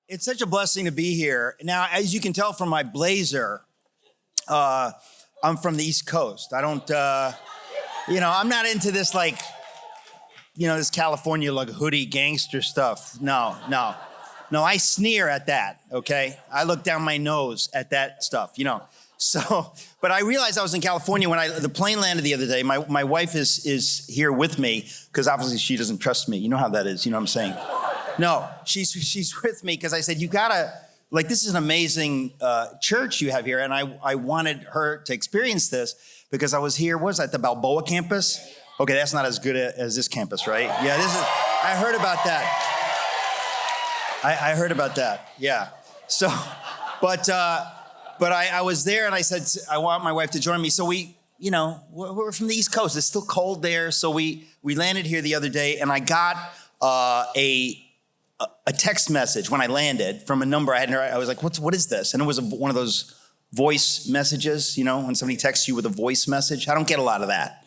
It's such a blessing to be here. Now, as you can tell from my blazer, I'm from the East Coast. I don't, I'm not into this this California like hoodie gangster stuff. No, I sneer at that, okay? I look down my nose at that stuff, So, but I realized I was in California when the plane landed the other day. My wife is here with me because obviously she doesn't trust me. You know how that is, you know what I'm saying? No, she's with me because I said, you gotta, this is an amazing church you have here. And I wanted her to experience this because I was here, what was that, the Balboa campus? Okay, that's not as good as this campus, right? Yeah, I heard about that. I heard about that, yeah. So, but I was there and I said, I want my wife to join me. So we're from the East Coast. It's still cold there. So we landed here the other day and I got a text message when I landed from a number I hadn't heard. I was like, what is this? And it was one of those voice messages, when somebody texts you with a voice message. I don't get a lot of that.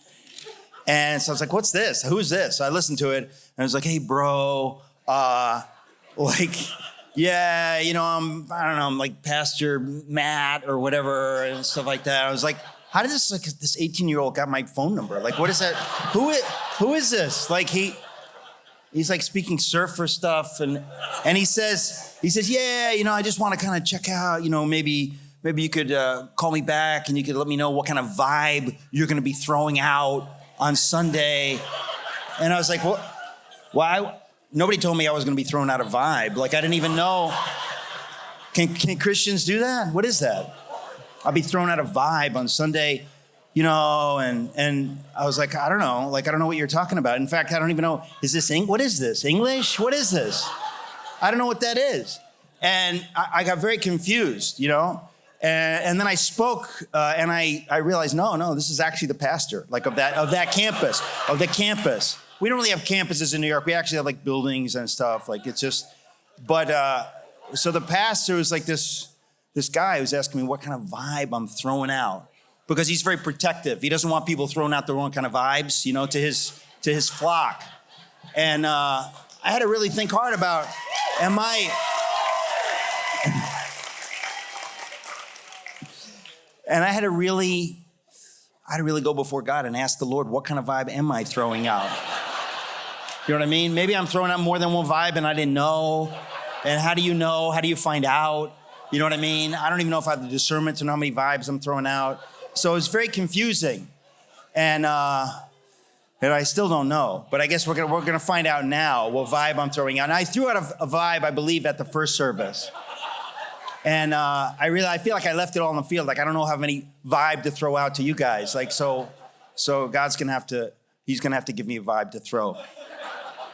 And so I was like, what's this? Who's this? So I listened to it and I was like, hey, bro, yeah, I'm like Pastor Matt or whatever and stuff like that. I was like, how did this 18-year-old got my phone number? What is that? Who is this? He's like speaking surfer stuff and he says, yeah, I just want to kind of check out, maybe you could call me back and you could let me know what kind of vibe you're going to be throwing out on Sunday. And I was like, what? Why? Nobody told me I was going to be throwing out a vibe. I didn't even know. Can Christians do that? What is that? I'll be throwing out a vibe on Sunday, and I was like, I don't know. I don't know what you're talking about. In fact, I don't even know. Is this what is this? English? What is this? I don't know what that is. And I got very confused, And then I spoke, and I realized, no, this is actually the pastor, of that campus, of the campus. We don't really have campuses in New York. We actually have buildings and stuff. So the pastor was this guy who's asking me what kind of vibe I'm throwing out, because he's very protective. He doesn't want people throwing out the wrong kind of vibes, to his flock. And I had to really think hard about, and I had to really go before God and ask the Lord, what kind of vibe am I throwing out? You know what I mean? Maybe I'm throwing out more than one vibe and I didn't know. And how do you know? How do you find out? You know what I mean? I don't even know if I have the discernment to know how many vibes I'm throwing out. So it's very confusing. And I still don't know. But I guess we're gonna find out now what vibe I'm throwing out. And I threw out a vibe, I believe, at the first service. And I feel like I left it all on the field. I don't know how many vibe to throw out to you guys. So God's he's gonna have to give me a vibe to throw.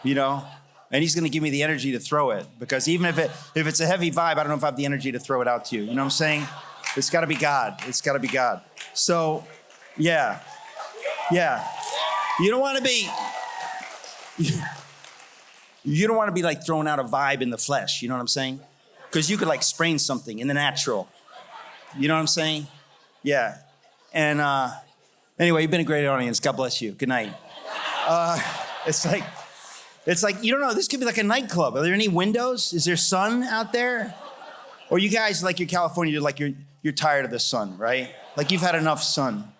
And he's going to give me the energy to throw it, because even if it's a heavy vibe, I don't know if I have the energy to throw it out to you. You know what I'm saying? It's got to be God. It's got to be God. So, yeah. You don't want to be throwing out a vibe in the flesh. You know what I'm saying? Because you could sprain something in the natural. You know what I'm saying? Yeah. And anyway, you've been a great audience. God bless you. Good night. It's you don't know, this could be a nightclub. Are there any windows? Is there sun out there? Or you guys, you're California, you're tired of the sun, right? You've had enough sun.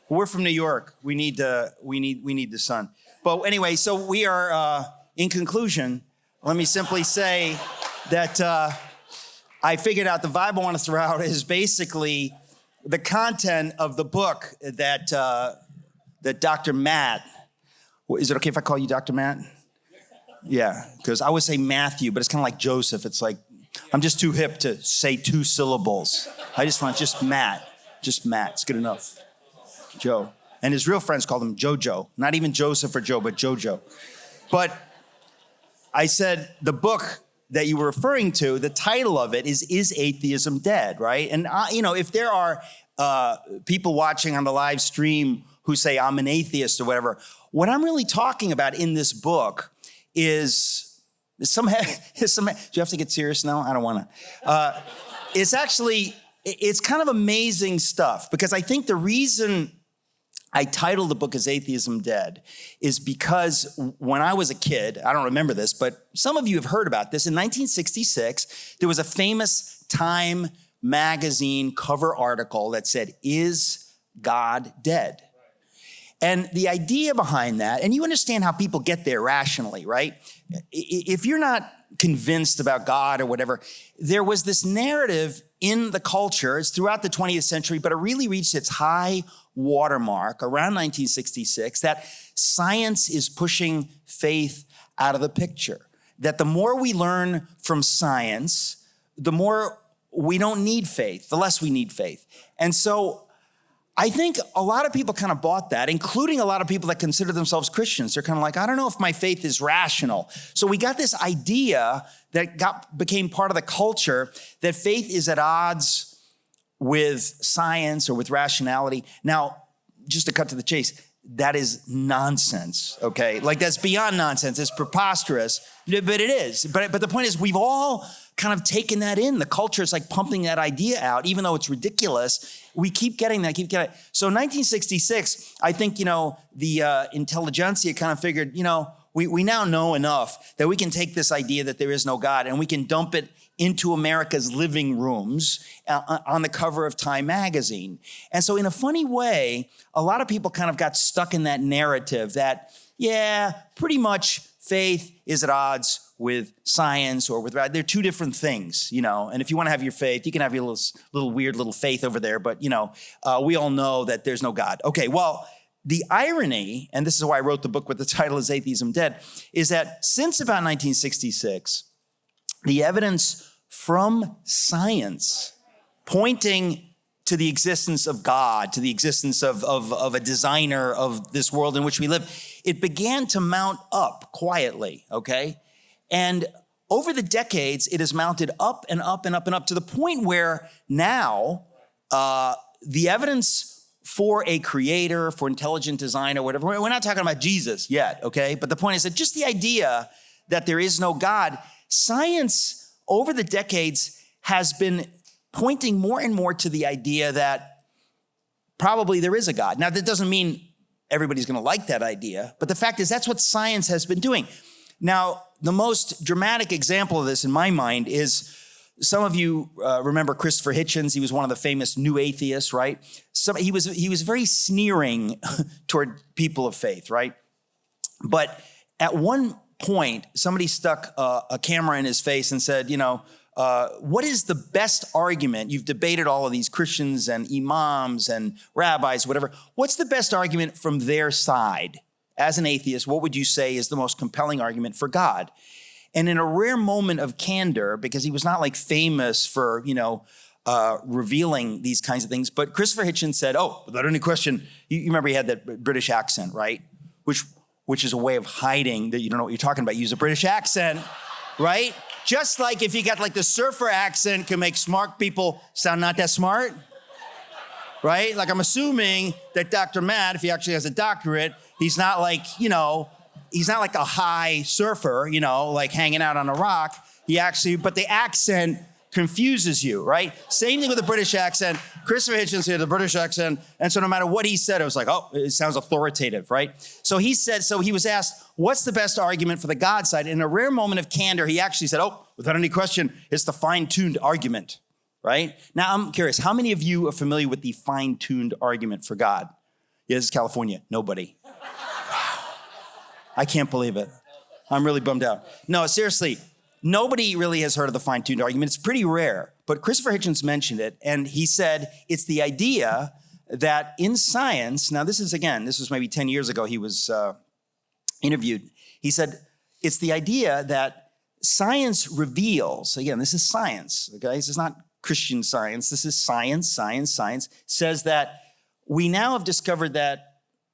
We're from New York. We need the sun. But anyway, so we are, in conclusion, let me simply say that I figured out the vibe I want to throw out is basically the content of the book that Dr. Matt, is it okay if I call you Dr. Matt? Yeah, because I would say Matthew, but it's kind of like Joseph. It's I'm just too hip to say 2 syllables. I just want Matt. Just Matt. It's good enough. Joe. And his real friends called him Jojo. Not even Joseph or Joe, but Jojo. But I said the book that you were referring to, the title of it is Atheism Dead, right? And, if there are people watching on the live stream who say I'm an atheist or whatever, what I'm really talking about in this book is do you have to get serious now? I don't want to. It's kind of amazing stuff, because I think the reason I titled the book as Atheism Dead is because when I was a kid, I don't remember this, but some of you have heard about this. In 1966, there was a famous Time magazine cover article that said, "Is God dead?" And the idea behind that, and you understand how people get there rationally, right? If you're not convinced about God or whatever, there was this narrative in the culture, it's throughout the 20th century, but it really reached its high watermark around 1966, that science is pushing faith out of the picture. That the more we learn from science, the more we don't need faith, the less we need faith. And so I think a lot of people kind of bought that, including a lot of people that consider themselves Christians. They're kind of like, I don't know if my faith is rational. So we got this idea that became part of the culture that faith is at odds with science or with rationality. Now, just to cut to the chase, that is nonsense, okay? Like that's beyond nonsense. It's preposterous, but it is. But the point is we've all kind of taken that in. The culture is like pumping that idea out, even though it's ridiculous. We keep getting that, So 1966, I think, the intelligentsia kind of figured, we now know enough that we can take this idea that there is no God and we can dump it into America's living rooms on the cover of Time magazine. And so in a funny way, a lot of people kind of got stuck in that narrative that, pretty much faith is at odds with science or with, they're two different things, and if you want to have your faith, you can have your little weird little faith over there, but we all know that there's no God. Okay, well, the irony, and this is why I wrote the book with the title is Atheism Dead, is that since about 1966, the evidence from science pointing to the existence of God, to the existence of a designer of this world in which we live, it began to mount up quietly, okay? And over the decades, it has mounted up and up and up and up to the point where now the evidence for a creator, for intelligent design or whatever, we're not talking about Jesus yet, okay? But the point is that just the idea that there is no God, science over the decades has been pointing more and more to the idea that probably there is a God. Now, that doesn't mean everybody's going to like that idea, but the fact is that's what science has been doing. Now, the most dramatic example of this in my mind is some of you remember Christopher Hitchens. He was one of the famous new atheists, right? He was very sneering toward people of faith, right? But at one point, somebody stuck a camera in his face and said, what is the best argument? You've debated all of these Christians and imams and rabbis, whatever. What's the best argument from their side? As an atheist, what would you say is the most compelling argument for God? And in a rare moment of candor, because he was not like famous for, revealing these kinds of things, but Christopher Hitchens said, without any question, you remember he had that British accent, right? Which is a way of hiding that you don't know what you're talking about. Use a British accent, right? Just like if you got like the surfer accent can make smart people sound not that smart, right? Like I'm assuming that Dr. Matt, if he actually has a doctorate, he's not like, he's not like a high surfer, like hanging out on a rock. But the accent confuses you, right? Same thing with the British accent. Christopher Hitchens had the British accent. And so no matter what he said, it was like, it sounds authoritative, right? So he was asked, what's the best argument for the God side? In a rare moment of candor, he actually said, without any question, it's the fine-tuned argument, right? Now, I'm curious, how many of you are familiar with the fine-tuned argument for God? Yeah, this is California. Nobody. I can't believe it. I'm really bummed out. No, seriously, nobody really has heard of the fine-tuned argument. It's pretty rare, but Christopher Hitchens mentioned it, and he said it's the idea that in science, now this was maybe 10 years ago he was interviewed. He said, it's the idea that science reveals, again, this is science, okay? This is not Christian science. This is science, says that we now have discovered that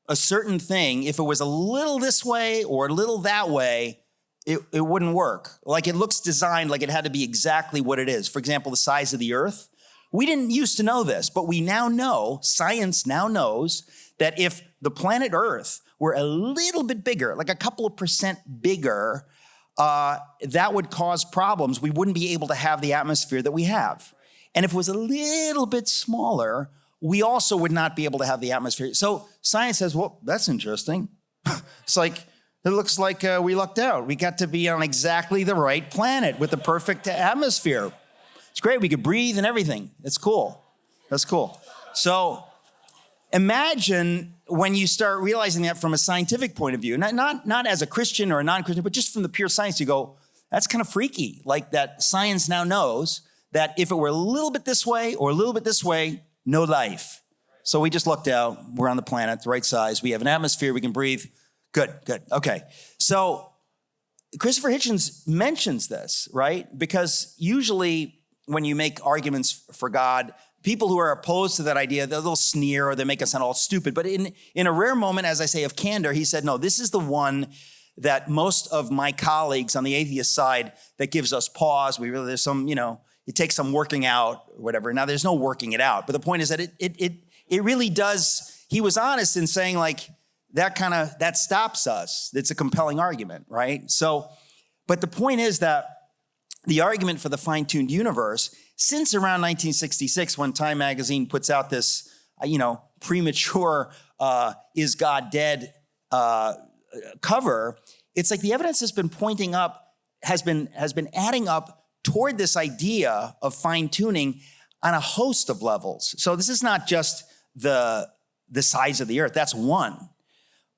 a certain thing, if it was a little this way or a little that way, it wouldn't work. Like it looks designed like it had to be exactly what it is. For example, the size of the earth. We didn't used to know this, but we now know, science now knows that if the planet Earth were a little bit bigger, like a couple of % bigger, that would cause problems. We wouldn't be able to have the atmosphere that we have. And if it was a little bit smaller, we also would not be able to have the atmosphere. So science says, well, that's interesting. It's like, it looks like we lucked out. We got to be on exactly the right planet with the perfect atmosphere. It's great. We could breathe and everything. It's cool. That's cool. So imagine when you start realizing that from a scientific point of view, not as a Christian or a non-Christian, but just from the pure science, you go, that's kind of freaky. Like that science now knows that if it were a little bit this way or a little bit this way, no life. So we just lucked out. We're on the planet, the right size. We have an atmosphere. We can breathe. Good. Okay. So Christopher Hitchens mentions this, right? Because usually when you make arguments for God, people who are opposed to that idea, they'll sneer or they make us sound all stupid. But in a rare moment, as I say, of candor, he said, no, this is the one that most of my colleagues on the atheist side that gives us pause. There's some, it takes some working out or whatever. Now, there's no working it out. But the point is that it really does. He was honest in saying like, that stops us. It's a compelling argument, right? So, but the point is that the argument for the fine-tuned universe, since around 1966, when Time magazine puts out this, premature "Is God Dead" cover, it's like the evidence has been pointing up, has been adding up toward this idea of fine-tuning on a host of levels. So this is not just the size of the earth. That's one.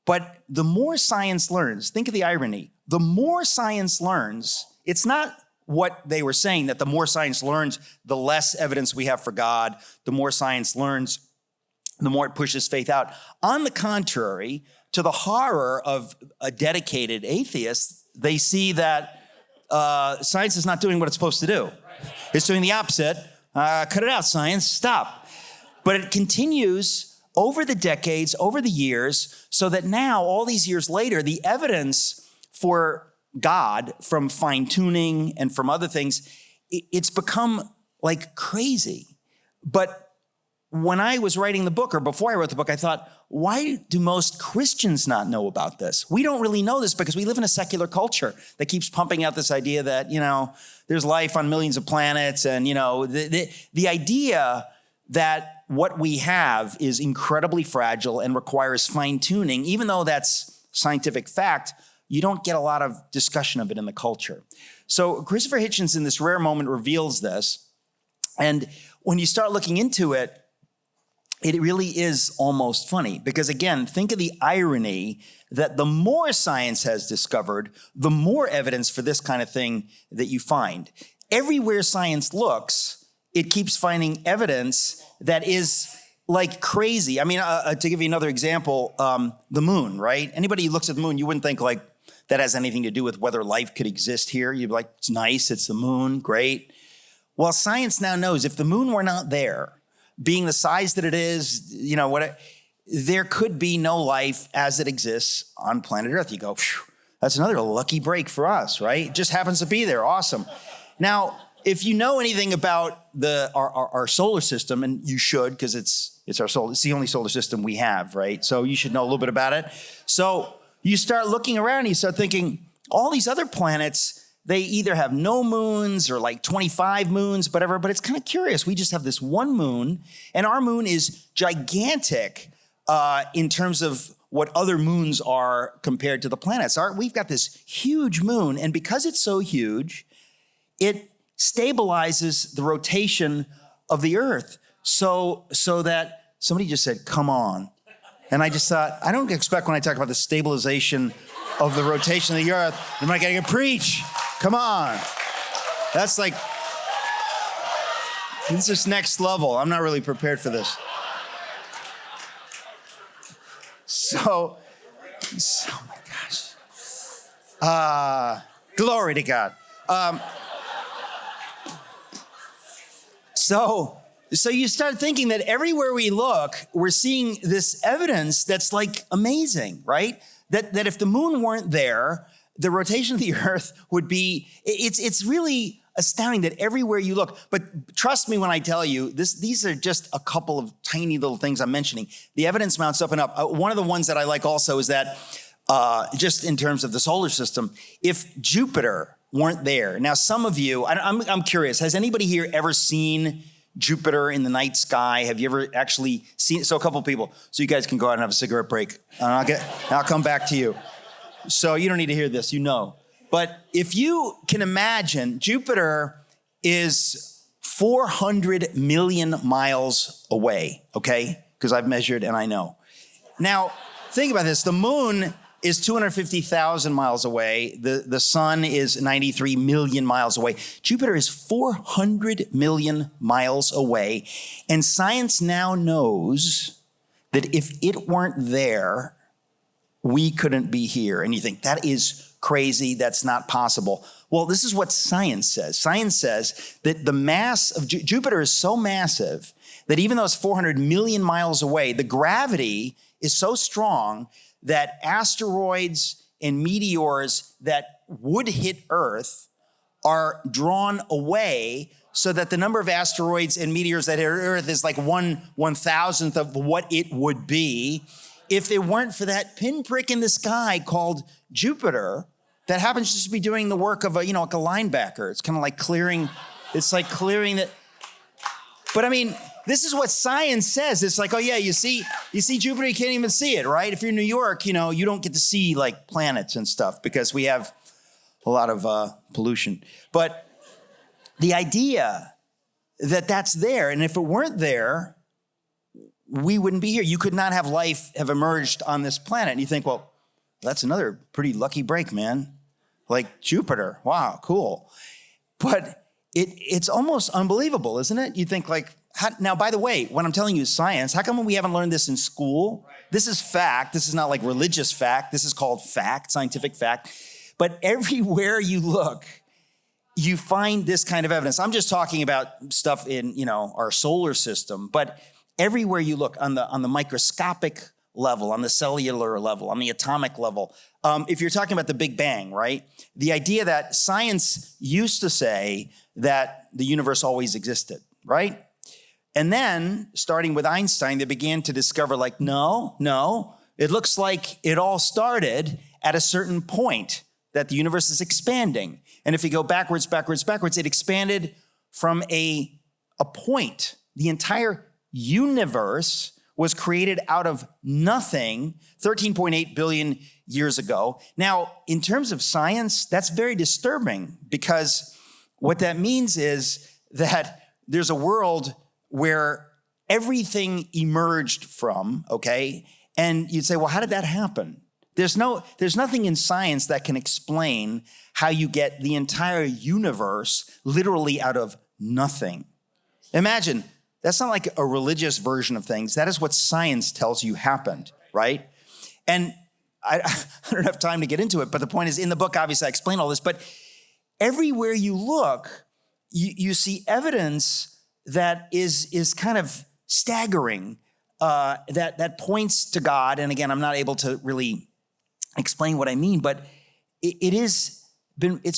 But the more science learns, think of the irony. The more science learns, it's not what they were saying, that the more science learns, the less evidence we have for God. The more science learns, the more it pushes faith out. On the contrary, to the horror of a dedicated atheist, they see that science is not doing what it's supposed to do. It's doing the opposite. Cut it out, science. Stop. But it continues over the decades, over the years, so that now, all these years later, the evidence for God from fine-tuning and from other things, it's become like crazy. But when I was writing the book, or before I wrote the book, I thought, why do most Christians not know about this? We don't really know this because we live in a secular culture that keeps pumping out this idea that, there's life on millions of planets, and, the idea that what we have is incredibly fragile and requires fine-tuning, even though that's scientific fact, you don't get a lot of discussion of it in the culture. So Christopher Hitchens in this rare moment reveals this. And when you start looking into it, it really is almost funny. Because again, think of the irony that the more science has discovered, the more evidence for this kind of thing that you find. Everywhere science looks, it keeps finding evidence that is like crazy. I mean, to give you another example, the moon, right? Anybody who looks at the moon, you wouldn't think like that has anything to do with whether life could exist here. You'd be like, it's nice, it's the moon, great. Well, science now knows if the moon were not there, being the size that it is, there could be no life as it exists on planet Earth. You go, that's another lucky break for us, right? It just happens to be there, awesome. Now, if you know anything about our solar system, and you should, because it's the only solar system we have, right? So you should know a little bit about it. So you start looking around and you start thinking, all these other planets, they either have no moons or like 25 moons, whatever, but it's kind of curious. We just have this one moon, and our moon is gigantic in terms of what other moons are compared to the planets. We've got this huge moon, and because it's so huge, it stabilizes the rotation of the Earth so that somebody just said, come on. And I just thought, I don't expect when I talk about the stabilization of the rotation of the Earth, am I getting a preach? Come on. That's like, this is next level. I'm not really prepared for this. So oh my gosh. Glory to God. So you start thinking that everywhere we look, we're seeing this evidence that's like amazing, right? That if the moon weren't there, the rotation of the Earth would be, it's really astounding that everywhere you look. But trust me when I tell you, these are just a couple of tiny little things I'm mentioning. The evidence mounts up and up. One of the ones that I like also is that just in terms of the solar system, if Jupiter weren't there. Now, some of you, I'm curious, has anybody here ever seen Jupiter in the night sky? Have you ever actually seen it? So a couple people, so you guys can go out and have a cigarette break. I'll come back to you. So you don't need to hear this, you know. But if you can imagine, Jupiter is 400 million miles away, okay? Because I've measured and I know. Now, think about this. The moon is 250,000 miles away. The sun is 93 million miles away. Jupiter is 400 million miles away. And science now knows that if it weren't there, we couldn't be here. And you think, that is crazy, that's not possible. Well, this is what science says. Science says that the mass of Jupiter is so massive that even though it's 400 million miles away, the gravity is so strong that asteroids and meteors that would hit Earth are drawn away so that the number of asteroids and meteors that hit Earth is like 1/1000th of what it would be if it weren't for that pinprick in the sky called Jupiter that happens just to be doing the work of like a linebacker. It's kind of like clearing the. But I mean, this is what science says. It's like, oh yeah, you see Jupiter, you can't even see it, right? If you're in New York, you don't get to see like planets and stuff because we have a lot of pollution. But the idea that that's there, and if it weren't there, we wouldn't be here. You could not have life have emerged on this planet. And you think, well, that's another pretty lucky break, man. Like Jupiter, wow, cool. But it's almost unbelievable, isn't it? You think like, now, by the way, when I'm telling you science, how come we haven't learned this in school? This is fact. This is not like religious fact. This is called fact, scientific fact. But everywhere you look, you find this kind of evidence. I'm just talking about stuff in, our solar system, but everywhere you look on the microscopic level, on the cellular level, on the atomic level, if you're talking about the Big Bang, right? The idea that science used to say that the universe always existed, right? And then, starting with Einstein, they began to discover like, no, it looks like it all started at a certain point, that the universe is expanding. And if you go backwards, it expanded from a point. The entire universe was created out of nothing 13.8 billion years ago. Now, in terms of science, that's very disturbing because what that means is that there's a world where everything emerged from, okay? And you'd say, well, how did that happen? There's nothing in science that can explain how you get the entire universe literally out of nothing. Imagine, that's not like a religious version of things. That is what science tells you happened, right? And I don't have time to get into it, but the point is, in the book, obviously, I explain all this, but everywhere you look, you see evidence that is kind of staggering, that points to God. And again, I'm not able to really explain what I mean, but it's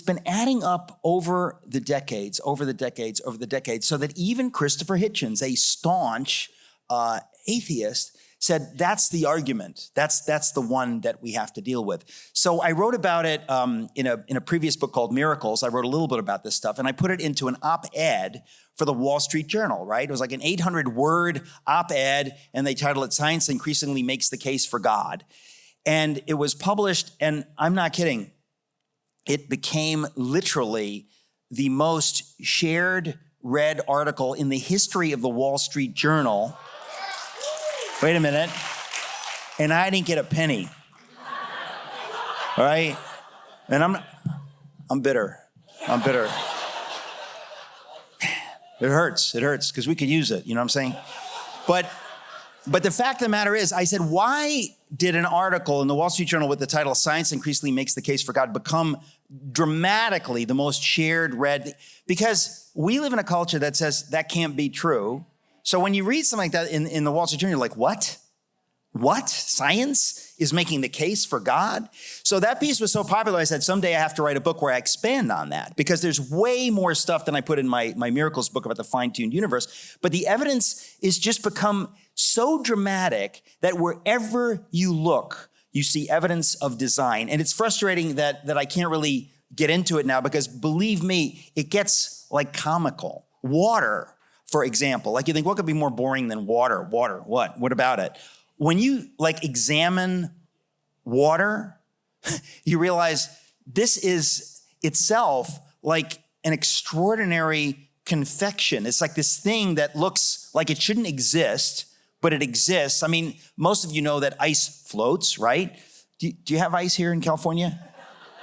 been adding up over the decades, so that even Christopher Hitchens, a staunch atheist, said that's the argument. That's the one that we have to deal with. So I wrote about it in a previous book called Miracles. I wrote a little bit about this stuff, and I put it into an op-ed for the Wall Street Journal, right? It was like an 800-word op-ed, and they titled it "Science Increasingly Makes the Case for God." And it was published, and I'm not kidding, it became literally the most shared, read article in the history of the Wall Street Journal. Wait a minute. And I didn't get a penny. All right? And I'm bitter. It hurts, because we could use it, you know what I'm saying? But the fact of the matter is, I said, why did an article in the Wall Street Journal with the title "Science Increasingly Makes the Case for God" become dramatically the most shared, read? Because we live in a culture that says that can't be true. So when you read something like that in the Wall Street Journal, you're like, what? What? Science is making the case for God? So that piece was so popular, I said, someday I have to write a book where I expand on that, because there's way more stuff than I put in my Miracles book about the fine-tuned universe. But the evidence is just become so dramatic that wherever you look, you see evidence of design. And it's frustrating that I can't really get into it now, because believe me, it gets like comical. Water for example, like you think, what could be more boring than water? Water, what? What about it? When you like examine water, you realize this is itself like an extraordinary confection. It's like this thing that looks like it shouldn't exist, but it exists. I mean, most of you know that ice floats, right? Do you have ice here in California?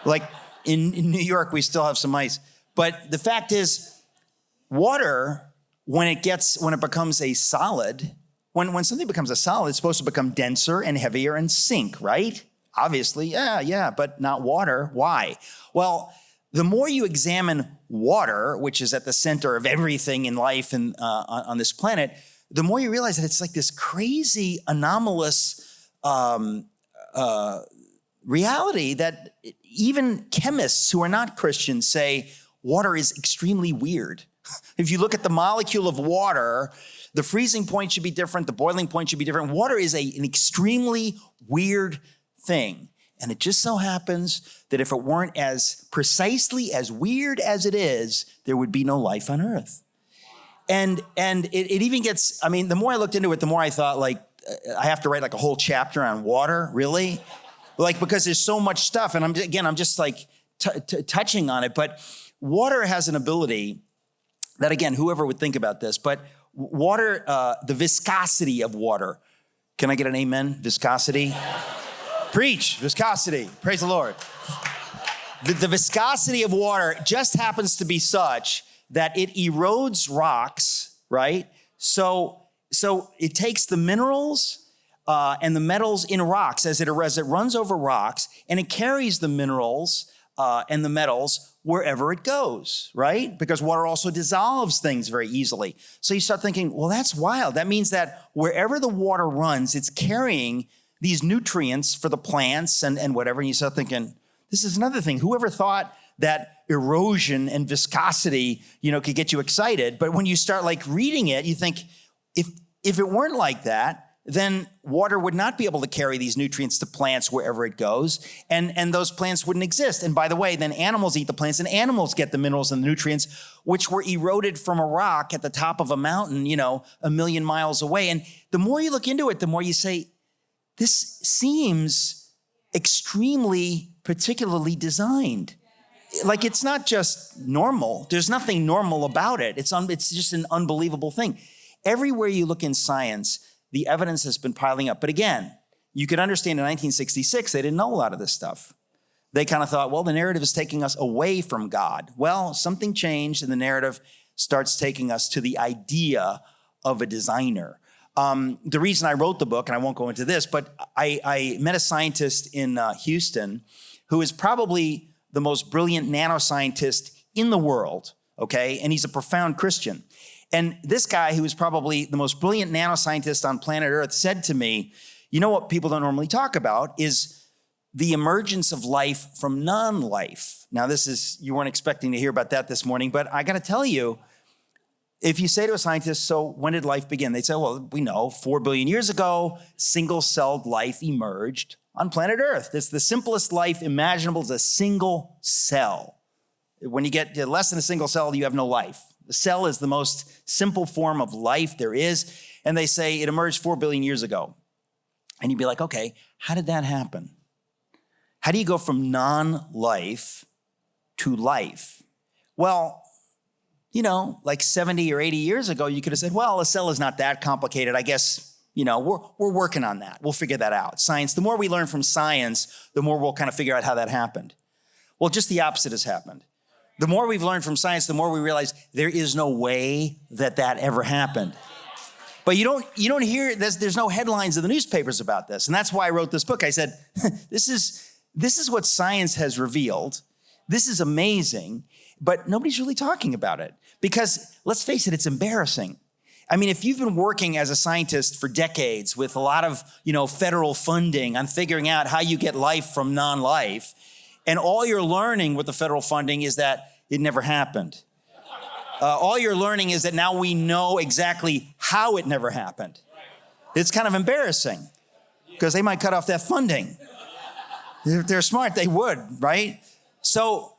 Like in New York, we still have some ice. But the fact is, water, when it becomes a solid, when something becomes a solid, it's supposed to become denser and heavier and sink, right? Obviously, yeah, but not water. Why? Well, the more you examine water, which is at the center of everything in life and on this planet, the more you realize that it's like this crazy, anomalous reality that even chemists who are not Christians say water is extremely weird. If you look at the molecule of water, the freezing point should be different, the boiling point should be different. Water is an extremely weird thing. And it just so happens that if it weren't as precisely as weird as it is, there would be no life on Earth. And it even gets, I mean, the more I looked into it, the more I thought, like, I have to write like a whole chapter on water, really? Like, because there's so much stuff. And I'm just like touching on it. But water has an ability that, again, whoever would think about this, but water, the viscosity of water. Can I get an amen? Viscosity? Preach, viscosity. Praise the Lord. The viscosity of water just happens to be such that it erodes rocks, right? So it takes the minerals and the metals in rocks as it runs over rocks, and it carries the minerals and the metals wherever it goes, right? Because water also dissolves things very easily. So you start thinking, well, that's wild. That means that wherever the water runs, it's carrying these nutrients for the plants and whatever. And you start thinking, this is another thing. Whoever thought that erosion and viscosity, could get you excited? But when you start like reading it, you think, if it weren't like that, then water would not be able to carry these nutrients to plants wherever it goes, and those plants wouldn't exist. And by the way, then animals eat the plants, and animals get the minerals and the nutrients, which were eroded from a rock at the top of a mountain, 1,000,000 miles away. And the more you look into it, the more you say, this seems extremely particularly designed. Like, it's not just normal. There's nothing normal about it. It's just an unbelievable thing. Everywhere you look in science, the evidence has been piling up. But again, you could understand in 1966, they didn't know a lot of this stuff. They kind of thought, well, the narrative is taking us away from God. Well, something changed, and the narrative starts taking us to the idea of a designer. The reason I wrote the book, and I won't go into this, but I met a scientist in Houston who is probably the most brilliant nanoscientist in the world, okay? And he's a profound Christian. And this guy, who is probably the most brilliant nanoscientist on planet Earth, said to me, what people don't normally talk about is the emergence of life from non-life. Now, you weren't expecting to hear about that this morning, but I got to tell you, if you say to a scientist, so when did life begin? They'd say, well, we know 4 billion years ago, single-celled life emerged on planet Earth. It's the simplest life imaginable is a single cell. When you get to less than a single cell, you have no life. The cell is the most simple form of life there is. And they say it emerged 4 billion years ago. And you'd be like, okay, how did that happen? How do you go from non-life to life? Well, like 70 or 80 years ago, you could have said, well, a cell is not that complicated. I guess, we're working on that. We'll figure that out. Science, the more we learn from science, the more we'll kind of figure out how that happened. Well, just the opposite has happened. The more we've learned from science, the more we realize there is no way that ever happened. But you don't hear, there's no headlines in the newspapers about this. And that's why I wrote this book. I said, this is what science has revealed. This is amazing, but nobody's really talking about it. Because let's face it, it's embarrassing. I mean, if you've been working as a scientist for decades with a lot of, federal funding on figuring out how you get life from non-life, and all you're learning with the federal funding is that it never happened. All you're learning is that now we know exactly how it never happened. It's kind of embarrassing because they might cut off that funding. If they're smart, they would, right? So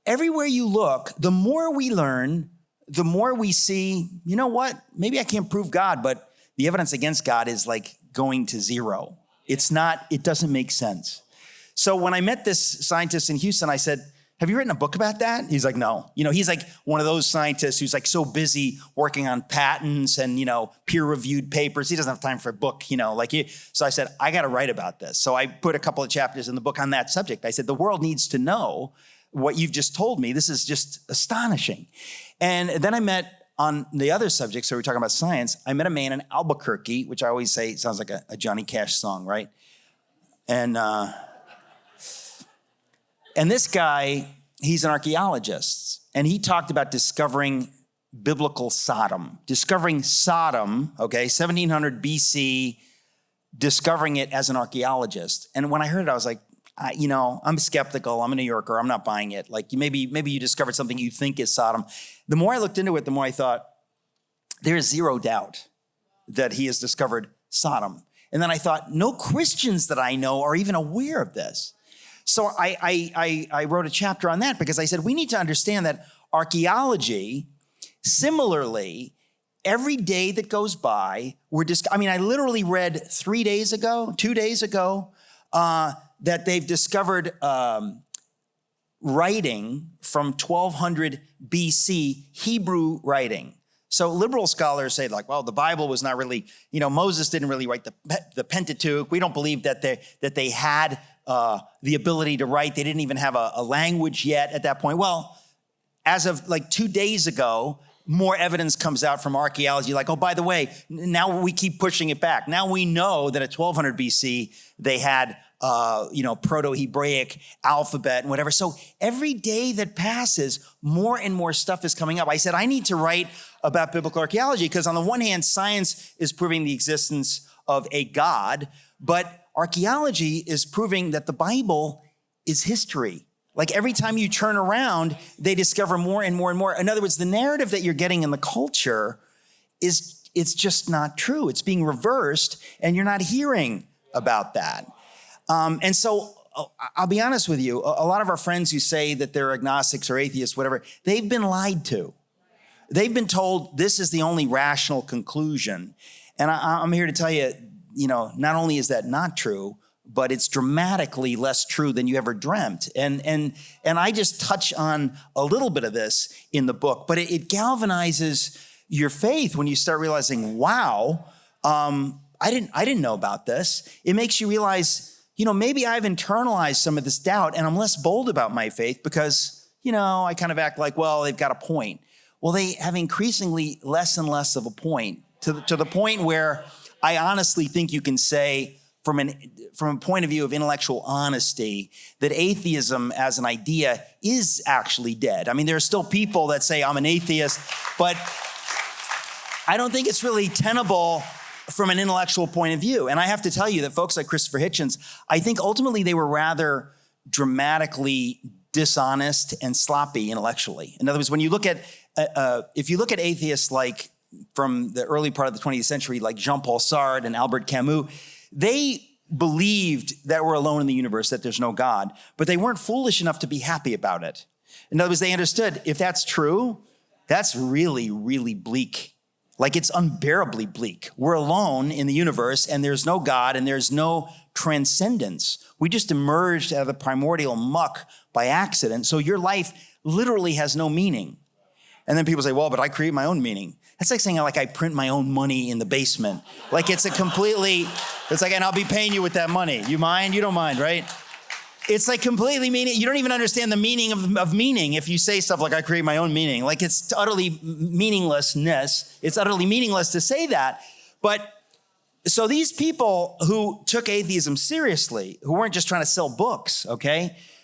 everywhere you look, the more we learn, the more we see, you know what, maybe I can't prove God, but the evidence against God is like going to zero. It doesn't make sense. So when I met this scientist in Houston, I said, have you written a book about that? He's like, no. He's like one of those scientists who's like so busy working on patents and, peer-reviewed papers. He doesn't have time for a book, So I said, I got to write about this. So I put a couple of chapters in the book on that subject. I said, the world needs to know what you've just told me. This is just astonishing. And then I met on the other subject, so we're talking about science, I met a man in Albuquerque, which I always say sounds like a Johnny Cash song, right? And this guy, he's an archaeologist, and he talked about discovering biblical Sodom. Discovering Sodom, 1700 BC, discovering it as an archaeologist. And when I heard it, I was like, I'm skeptical. I'm a New Yorker. I'm not buying it. Like maybe you discovered something you think is Sodom. The more I looked into it, the more I thought, there is zero doubt that he has discovered Sodom. And then I thought, no Christians that I know are even aware of this. So I wrote a chapter on that because I said, we need to understand that archaeology, similarly, every day that goes by, I literally read 2 days ago, that they've discovered writing from 1200 BC, Hebrew writing. So liberal scholars say well, the Bible was not really, Moses didn't really write the Pentateuch. We don't believe that they had the ability to write. They didn't even have a language yet at that point. Well, as of 2 days ago, more evidence comes out from archaeology. Oh, by the way, now we keep pushing it back. Now we know that at 1200 BC, they had, Proto-Hebraic alphabet and whatever. So every day that passes, more and more stuff is coming up. I said, I need to write about biblical archaeology because on the one hand, science is proving the existence of a God, but archaeology is proving that the Bible is history. Every time you turn around, they discover more and more and more. In other words, the narrative that you're getting in the culture it's just not true. It's being reversed, and you're not hearing about that. And so I'll be honest with you, a lot of our friends who say that they're agnostics or atheists, whatever, they've been lied to. They've been told this is the only rational conclusion. And I'm here to tell you, not only is that not true, but it's dramatically less true than you ever dreamt. And I just touch on a little bit of this in the book, but it galvanizes your faith when you start realizing, wow, I didn't know about this. It makes you realize, maybe I've internalized some of this doubt and I'm less bold about my faith because, I kind of act like, well, they've got a point. Well, they have increasingly less and less of a point to the point where I honestly think you can say from a point of view of intellectual honesty that atheism as an idea is actually dead. There are still people that say I'm an atheist, but I don't think it's really tenable from an intellectual point of view. And I have to tell you that folks like Christopher Hitchens, I think ultimately they were rather dramatically dishonest and sloppy intellectually. In other words, when you look at, if you look at atheists like from the early part of the 20th century, like Jean-Paul Sartre and Albert Camus, they believed that we're alone in the universe, that there's no God, but they weren't foolish enough to be happy about it. In other words, they understood if that's true, that's really, really bleak. It's unbearably bleak. We're alone in the universe and there's no God and there's no transcendence. We just emerged out of the primordial muck by accident. So your life literally has no meaning. And then people say, well, but I create my own meaning. That's like saying I print my own money in the basement. It's and I'll be paying you with that money. You mind? You don't mind, right? It's completely meaning. You don't even understand the meaning of meaning if you say stuff like I create my own meaning. It's utterly meaninglessness. It's utterly meaningless to say that. But so these people who took atheism seriously, who weren't just trying to sell books,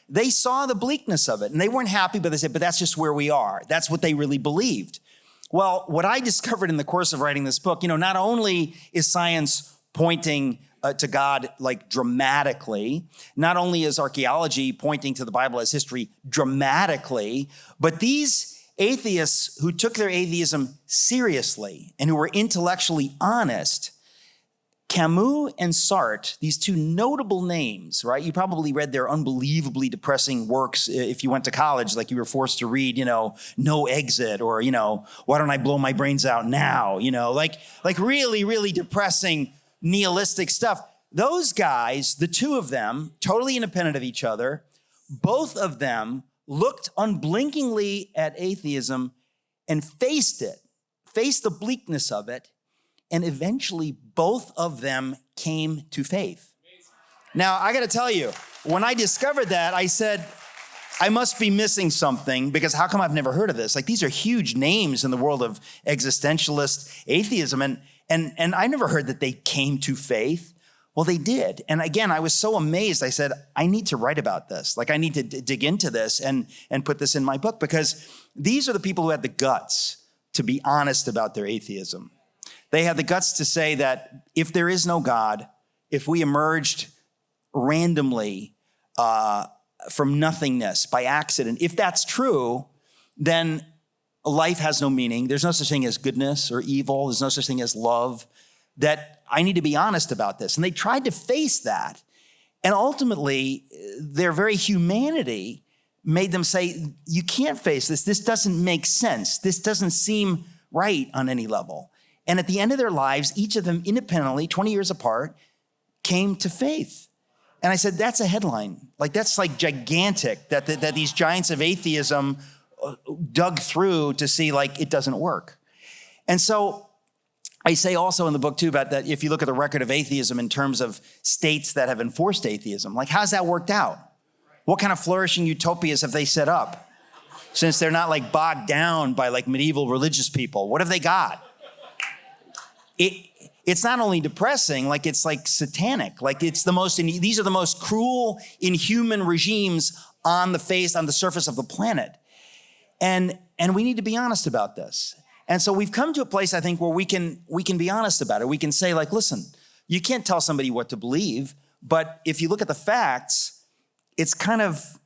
they saw the bleakness of it and they weren't happy, but they said, but that's just where we are. That's what they really believed. Well, what I discovered in the course of writing this book, not only is science pointing to God dramatically, not only is archaeology pointing to the Bible as history dramatically, but these atheists who took their atheism seriously and who were intellectually honest, Camus and Sartre, these two notable names, right? You probably read their unbelievably depressing works if you went to college, like you were forced to read, No Exit, or, Why Don't I Blow My Brains Out Now? Like really, really depressing, nihilistic stuff. Those guys, the two of them, totally independent of each other, both of them looked unblinkingly at atheism and faced the bleakness of it, and eventually both of them came to faith. Now, I got to tell you, when I discovered that, I said, I must be missing something, because how come I've never heard of this? Like, these are huge names in the world of existentialist atheism, and I never heard that they came to faith. Well, they did. And again, I was so amazed. I said, I need to write about this. Like, I need to dig into this and put this in my book, because these are the people who had the guts to be honest about their atheism. They had the guts to say that if there is no God, if we emerged randomly from nothingness by accident, if that's true, then life has no meaning. There's no such thing as goodness or evil. There's no such thing as love. That I need to be honest about this. And they tried to face that. And ultimately, their very humanity made them say, you can't face this. This doesn't make sense. This doesn't seem right on any level. And at the end of their lives, each of them independently, 20 years apart, came to faith. And I said, that's a headline. Like, that's like gigantic that these giants of atheism dug through to see, like, it doesn't work. And so I say also in the book too about that, if you look at the record of atheism in terms of states that have enforced atheism, like, how's that worked out? What kind of flourishing utopias have they set up? Since they're not like bogged down by like medieval religious people, what have they got? It's not only depressing, like, it's like satanic. Like, these are the most cruel, inhuman regimes on the surface of the planet. And we need to be honest about this. And so we've come to a place, I think, where we can be honest about it. We can say, like, listen, you can't tell somebody what to believe, but if you look at the facts, it's kind of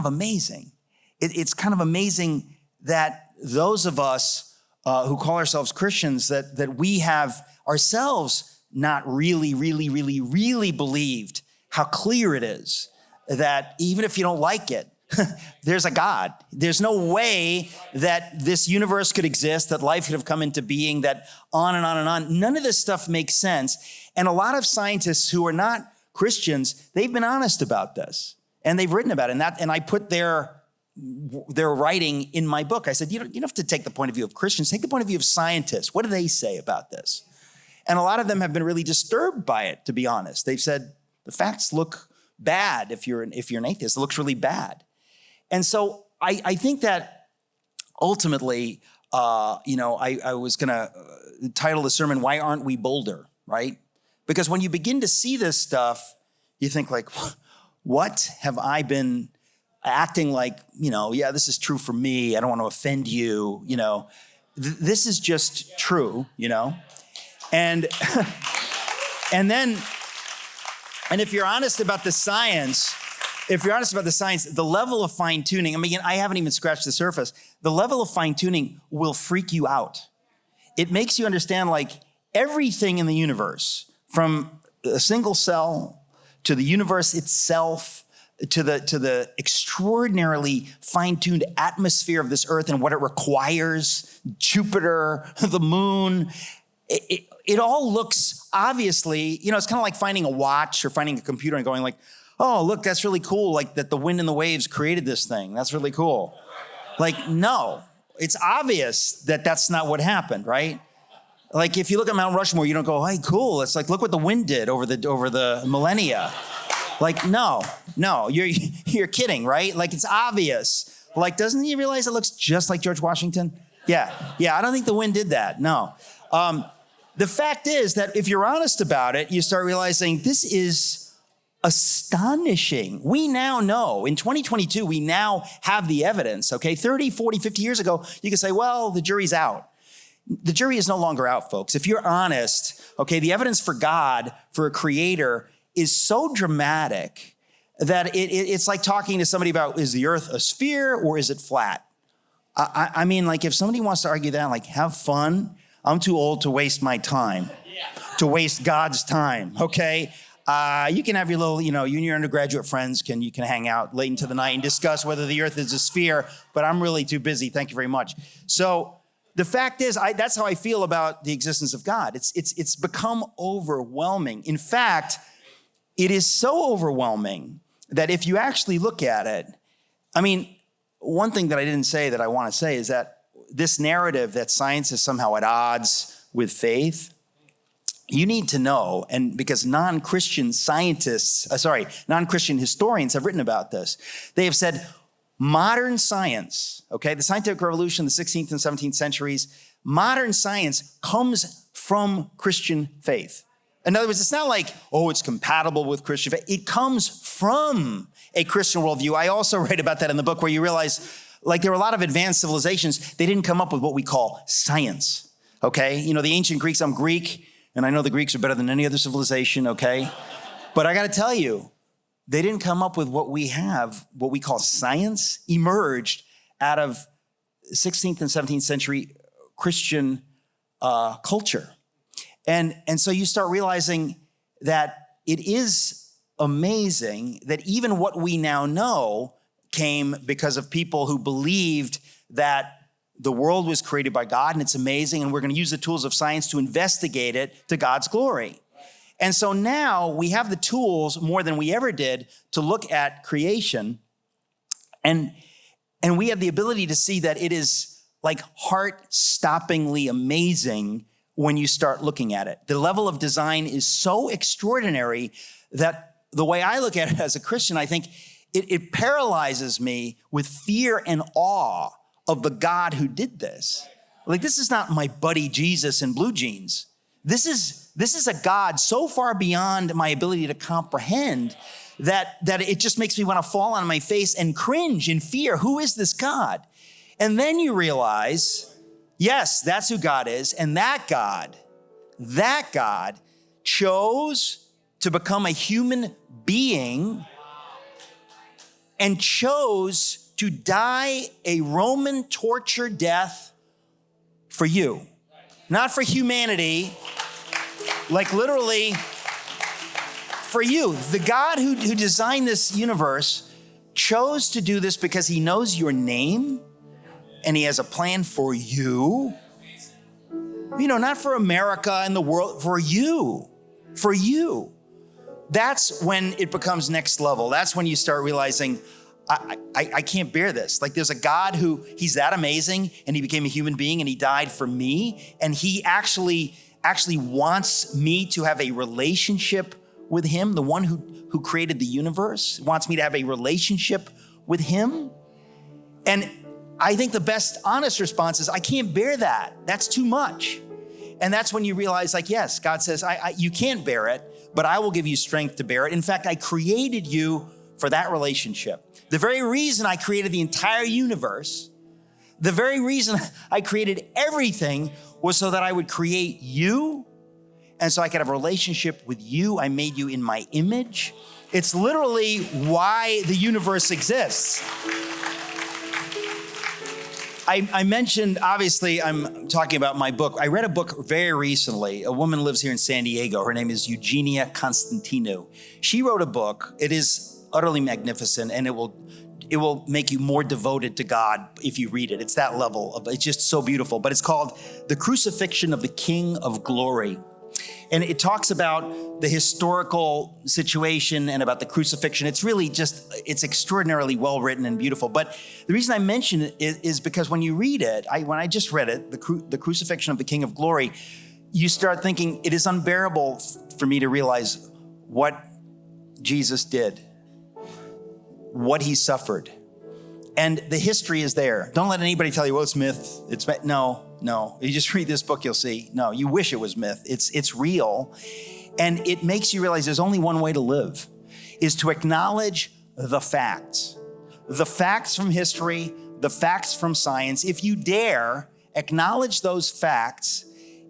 amazing. It's kind of amazing that those of us who call ourselves Christians, that we have ourselves not really, really, really, really believed how clear it is that even if you don't like it, there's a God. There's no way that this universe could exist, that life could have come into being, that on and on and on. None of this stuff makes sense. And a lot of scientists who are not Christians, they've been honest about this, and they've written about it. And I put their writing in my book. I said, you don't have to take the point of view of Christians, take the point of view of scientists. What do they say about this? And a lot of them have been really disturbed by it, to be honest. They've said, the facts look bad if you're an atheist. It looks really bad. And so I think that ultimately, I was going to title the sermon, Why Aren't We Bolder, right? Because when you begin to see this stuff, you think like, what have I been acting like, yeah, this is true for me. I don't want to offend you, this is just true, and if you're honest about the science, the level of fine tuning, I haven't even scratched the surface. The level of fine tuning will freak you out. It makes you understand like everything in the universe, from a single cell to the universe itself, to the extraordinarily fine-tuned atmosphere of this earth and what it requires, Jupiter, the moon. It all looks obviously, it's kind of like finding a watch or finding a computer and going like, oh, look, that's really cool. Like that the wind and the waves created this thing. That's really cool. Like, no, it's obvious that that's not what happened, right? Like if you look at Mount Rushmore, you don't go, hey, cool. It's like, look what the wind did over the millennia. Like, no, you're kidding, right? Like it's obvious. Like, doesn't he realize it looks just like George Washington? Yeah, I don't think the wind did that, no. The fact is that if you're honest about it, you start realizing this is astonishing. We now know, in 2022, we now have the evidence, okay? 30, 40, 50 years ago, you could say, well, the jury's out. The jury is no longer out, folks. If you're honest, okay, the evidence for God, for a creator, is so dramatic that it's like talking to somebody about, is the earth a sphere or is it flat? I mean, like if somebody wants to argue that, like have fun, I'm too old to waste my time. to waste God's time, okay? You can have your little, you and your undergraduate friends you can hang out late into the night and discuss whether the earth is a sphere, but I'm really too busy. Thank you very much. So the fact is, that's how I feel about the existence of God. It's become overwhelming. In fact, it is so overwhelming that if you actually look at it, one thing that I didn't say that I want to say is that this narrative that science is somehow at odds with faith, you need to know, and because non-Christian historians have written about this. They have said modern science, okay, the scientific revolution in the 16th and 17th centuries, modern science comes from Christian faith. In other words, it's not like, it's compatible with Christian faith. It comes from a Christian worldview. I also write about that in the book where you realize, there were a lot of advanced civilizations. They didn't come up with what we call science, okay? The ancient Greeks, I'm Greek, and I know the Greeks are better than any other civilization, okay? But I got to tell you, they didn't come up with what we have, what we call science, emerged out of 16th and 17th century Christian culture. And so you start realizing that it is amazing that even what we now know came because of people who believed that the world was created by God and it's amazing, and we're going to use the tools of science to investigate it to God's glory. And so now we have the tools more than we ever did to look at creation, and we have the ability to see that it is heart-stoppingly amazing when you start looking at it. The level of design is so extraordinary that the way I look at it as a Christian, I think it paralyzes me with fear and awe of the God who did this. This is not my buddy Jesus in blue jeans. This is a God so far beyond my ability to comprehend that it just makes me want to fall on my face and cringe in fear. Who is this God? And then you realize, yes, that's who God is. And that God chose to become a human being and chose to die a Roman torture death for you. Not for humanity, literally for you. The God who designed this universe chose to do this because he knows your name and he has a plan for you. Not for America and the world, for you. For you. That's when it becomes next level. That's when you start realizing, I can't bear this. There's a God he's that amazing, and he became a human being and he died for me. And he actually wants me to have a relationship with him. The one who created the universe wants me to have a relationship with him. And I think the best honest response is, I can't bear that. That's too much. And that's when you realize, yes, God says, you can't bear it, but I will give you strength to bear it. In fact, I created you for that relationship. The very reason I created the entire universe, the very reason I created everything was so that I would create you, and so I could have a relationship with you. I made you in my image. It's literally why the universe exists. I mentioned, obviously, I'm talking about my book. I read a book very recently. A woman lives here in San Diego. Her name is Eugenia Constantinou. She wrote a book. It is utterly magnificent, and it will make you more devoted to God if you read it. It's that level it's just so beautiful. But it's called The Crucifixion of the King of Glory. And it talks about the historical situation and about the crucifixion. It's really it's extraordinarily well written and beautiful. But the reason I mention it is because when you read it, when I just read it, the Crucifixion of the King of Glory, you start thinking it is unbearable for me to realize what Jesus did, what he suffered. And the history is there. Don't let anybody tell you, well, it's myth. No. You just read this book, you'll see. No, you wish it was myth. It's real. And it makes you realize there's only one way to live, is to acknowledge the facts. The facts from history, the facts from science. If you dare acknowledge those facts,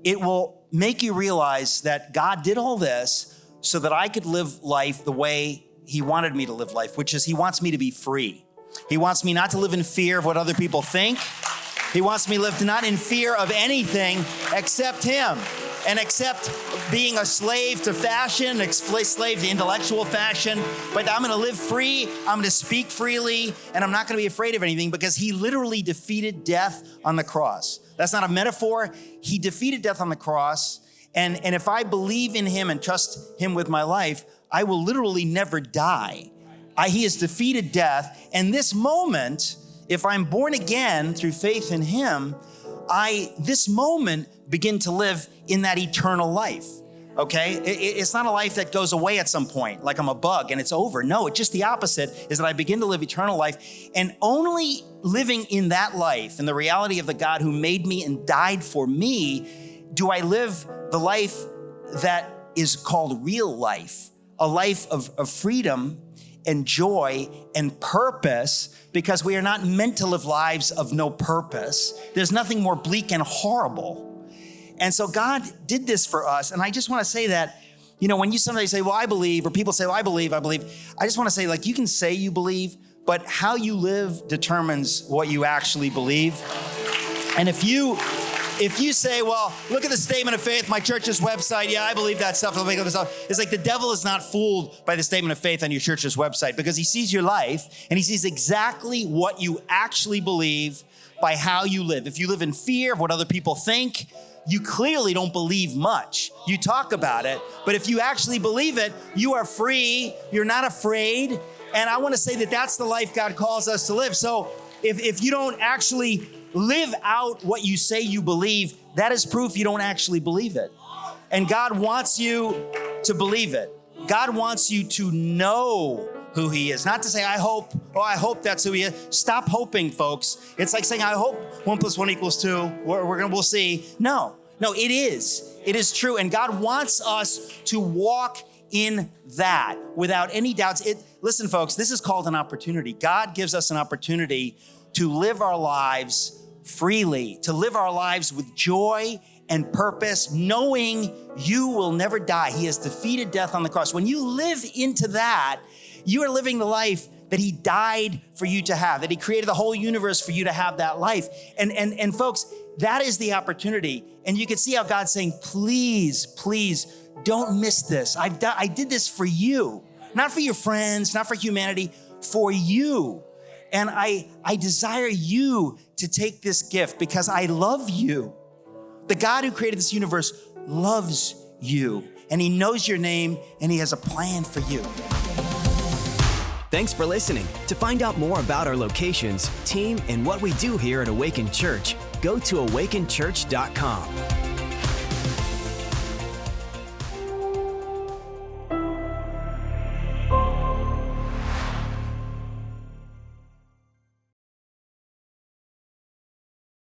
it will make you realize that God did all this so that I could live life the way he wanted me to live life, which is he wants me to be free. He wants me not to live in fear of what other people think. He wants me to live not in fear of anything except him. and accept being a slave to fashion, a slave to intellectual fashion, but I'm gonna live free, I'm gonna speak freely, and I'm not gonna be afraid of anything because he literally defeated death on the cross. That's not a metaphor. He defeated death on the cross, and if I believe in him and trust him with my life, I will literally never die. He has defeated death, and this moment, if I'm born again through faith in him, this moment begin to live in that eternal life, okay? It's not a life that goes away at some point, like I'm a bug and it's over. No, it's just the opposite, is that I begin to live eternal life, and only living in that life, in the reality of the God who made me and died for me, do I live the life that is called real life, a life of freedom and joy and purpose, because we are not meant to live lives of no purpose. There's nothing more bleak and horrible. And so God did this for us. And I just want to say that, when you sometimes say, well, I believe, or people say, well, I believe, I just want to say, like, you can say you believe, but how you live determines what you actually believe. And if you say, well, look at the statement of faith, my church's website, yeah, I believe that stuff, it's like the devil is not fooled by the statement of faith on your church's website, because he sees your life and he sees exactly what you actually believe by how you live. If you live in fear of what other people think, you clearly don't believe much. You talk about it, but if you actually believe it, you are free, you're not afraid. And I want to say that that's the life God calls us to live. So if you don't actually live out what you say you believe, that is proof you don't actually believe it. And God wants you to believe it. God wants you to know who he is. Not to say, I hope that's who he is. Stop hoping, folks. It's like saying, I hope 1 + 1 = 2. We'll see. No, it is. It is true. And God wants us to walk in that without any doubts. Listen, folks, this is called an opportunity. God gives us an opportunity to live our lives freely, to live our lives with joy and purpose, knowing you will never die. He has defeated death on the cross. When you live into that, you are living the life that he died for you to have, that he created the whole universe for you to have that life. And folks, that is the opportunity. And you can see how God's saying, please, don't miss this. I did this for you, not for your friends, not for humanity, for you. And I desire you to take this gift because I love you. The God who created this universe loves you, and he knows your name, and he has a plan for you. Thanks for listening. To find out more about our locations, team, and what we do here at Awaken Church, go to awakenchurch.com.